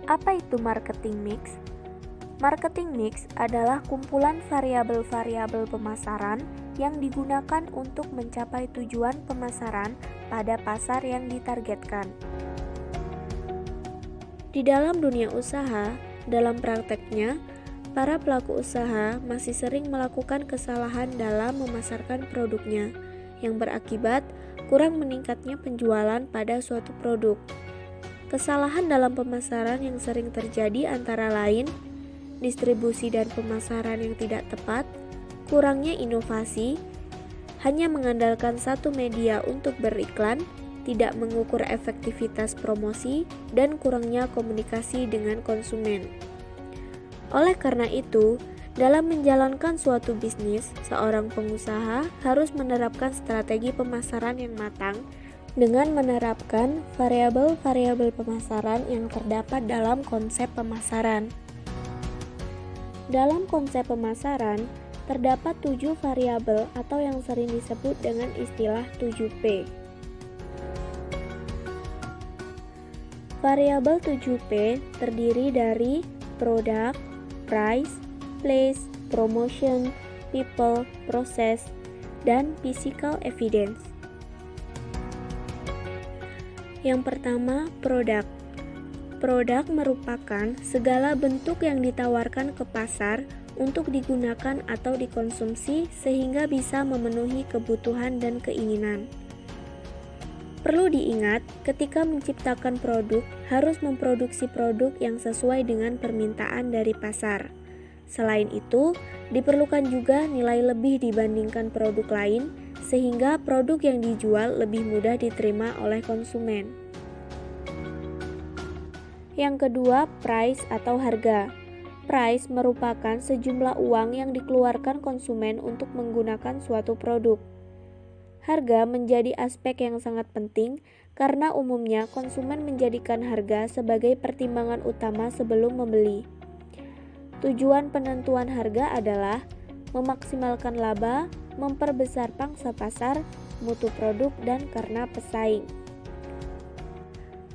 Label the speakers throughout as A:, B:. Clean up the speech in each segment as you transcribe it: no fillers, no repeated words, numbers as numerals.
A: Apa itu marketing mix? Marketing mix adalah kumpulan variabel-variabel pemasaran yang digunakan untuk mencapai tujuan pemasaran pada pasar yang ditargetkan. Di dalam dunia usaha, dalam prakteknya, para pelaku usaha masih sering melakukan kesalahan dalam memasarkan produknya, yang berakibat kurang meningkatnya penjualan pada suatu produk. Kesalahan dalam pemasaran yang sering terjadi antara lain distribusi dan pemasaran yang tidak tepat, kurangnya inovasi, hanya mengandalkan satu media untuk beriklan, tidak mengukur efektivitas promosi, dan kurangnya komunikasi dengan konsumen. Oleh karena itu, dalam menjalankan suatu bisnis, seorang pengusaha harus menerapkan strategi pemasaran yang matang dengan menerapkan variabel-variabel pemasaran yang terdapat dalam konsep pemasaran. Dalam konsep pemasaran, terdapat 7 variabel atau yang sering disebut dengan istilah 7P. Variabel 7P terdiri dari product, price, place, promotion, people, process, dan physical evidence. Yang pertama, produk. Produk merupakan segala bentuk yang ditawarkan ke pasar untuk digunakan atau dikonsumsi sehingga bisa memenuhi kebutuhan dan keinginan. Perlu diingat, ketika menciptakan produk, harus memproduksi produk yang sesuai dengan permintaan dari pasar. Selain itu, diperlukan juga nilai lebih dibandingkan produk lain, sehingga produk yang dijual lebih mudah diterima oleh konsumen. Yang kedua, price atau harga. Price merupakan sejumlah uang yang dikeluarkan konsumen untuk menggunakan suatu produk. Harga menjadi aspek yang sangat penting karena umumnya konsumen menjadikan harga sebagai pertimbangan utama sebelum membeli. Tujuan penentuan harga adalah memaksimalkan laba, memperbesar pangsa pasar, mutu produk, dan karena pesaing.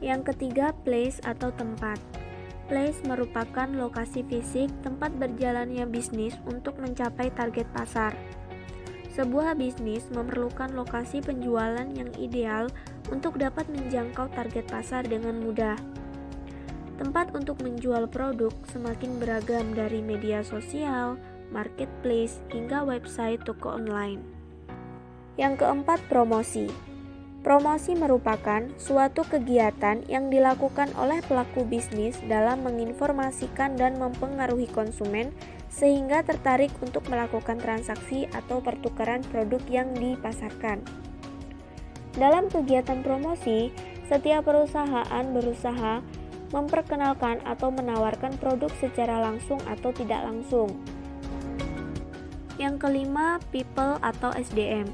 A: Yang ketiga, place atau tempat. Place merupakan lokasi fisik tempat berjalannya bisnis untuk mencapai target pasar. Sebuah bisnis memerlukan lokasi penjualan yang ideal untuk dapat menjangkau target pasar dengan mudah. Tempat untuk menjual produk semakin beragam dari media sosial, marketplace, hingga website toko online. Yang keempat, promosi. Promosi merupakan suatu kegiatan yang dilakukan oleh pelaku bisnis dalam menginformasikan dan mempengaruhi konsumen sehingga tertarik untuk melakukan transaksi atau pertukaran produk yang dipasarkan. Dalam kegiatan promosi, setiap perusahaan berusaha memperkenalkan atau menawarkan produk secara langsung atau tidak langsung. Yang kelima, people atau SDM.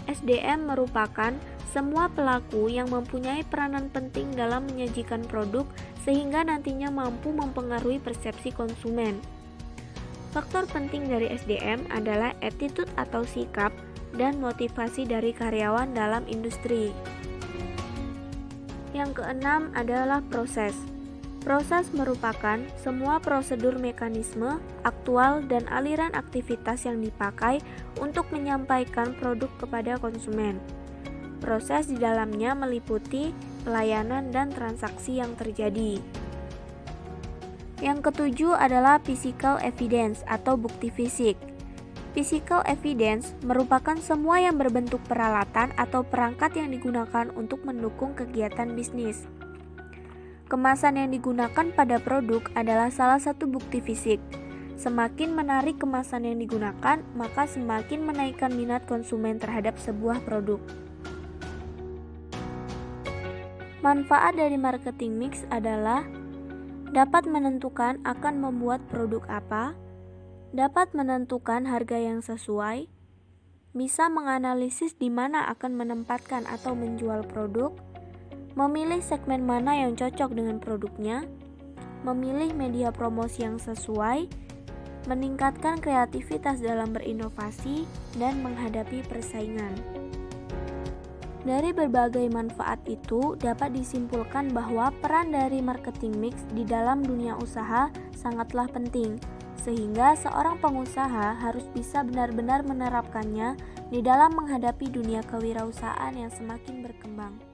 A: SDM merupakan semua pelaku yang mempunyai peranan penting dalam menyajikan produk sehingga nantinya mampu mempengaruhi persepsi konsumen. Faktor penting dari SDM adalah attitude atau sikap dan motivasi dari karyawan dalam industri. Yang keenam adalah proses. Proses merupakan semua prosedur mekanisme, aktual, dan aliran aktivitas yang dipakai untuk menyampaikan produk kepada konsumen. Proses di dalamnya meliputi pelayanan dan transaksi yang terjadi. Yang ketujuh adalah physical evidence atau bukti fisik. Physical evidence merupakan semua yang berbentuk peralatan atau perangkat yang digunakan untuk mendukung kegiatan bisnis. Kemasan yang digunakan pada produk adalah salah satu bukti fisik. Semakin menarik kemasan yang digunakan, maka semakin menaikkan minat konsumen terhadap sebuah produk. Manfaat dari marketing mix adalah dapat menentukan akan membuat produk apa, dapat menentukan harga yang sesuai, bisa menganalisis di mana akan menempatkan atau menjual produk, memilih segmen mana yang cocok dengan produknya, memilih media promosi yang sesuai, meningkatkan kreativitas dalam berinovasi, dan menghadapi persaingan. Dari berbagai manfaat itu, dapat disimpulkan bahwa peran dari marketing mix di dalam dunia usaha sangatlah penting, sehingga seorang pengusaha harus bisa benar-benar menerapkannya di dalam menghadapi dunia kewirausahaan yang semakin berkembang.